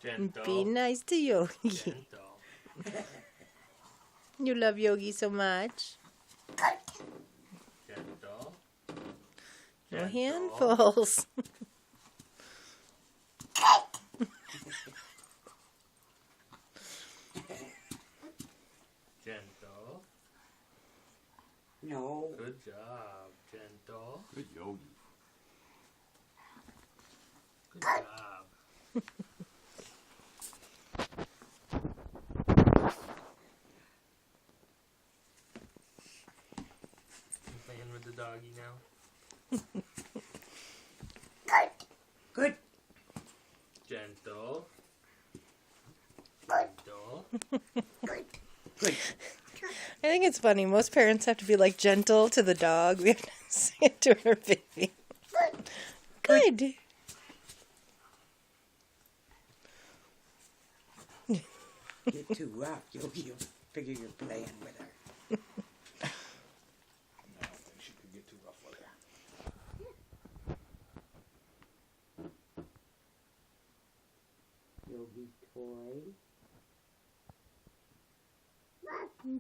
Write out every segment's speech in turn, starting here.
Gentle. Be nice to Yogi. Gentle. You love Yogi so much. Gentle. No Gentle. handfuls. Gentle. No. Good job. Gentle. Good Yogi. Good job. You playing with the doggy now? Good. Gentle. Gentle. Good. I think it's funny. Most parents have to be like gentle to the dog. We have to say it to our baby. Good. You're too rough. You figure you're playing with her. I don't think she could get too rough with her. Yogi toy.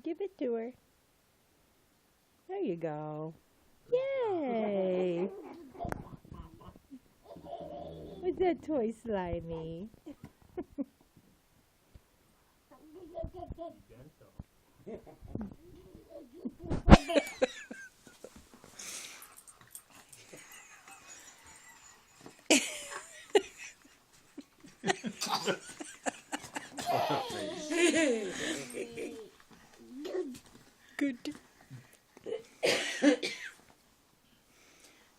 Give it to her. There you go. Yay! What's that toy, Slimy? Gentle. Good.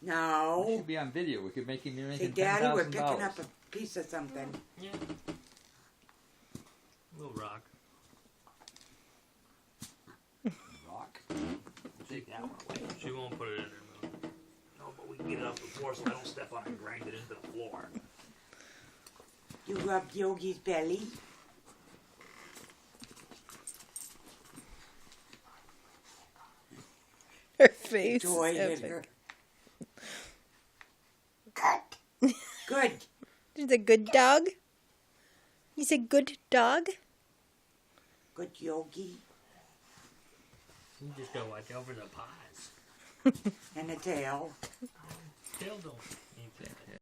No. Should be on video. We could make him Say, making Daddy, we're $10,000. picking up a piece of something. Yeah. Little rock. Rock. Take that one away. She won't put it in her mouth. No, but we can get it up before so I don't step on it and grind it into the floor. You rubbed Yogi's belly. Her face. Toy is hit her. epic. Good. She's a good dog. He's a good dog. Good Yogi. You just gotta watch over the paws. And a tail. Tail don't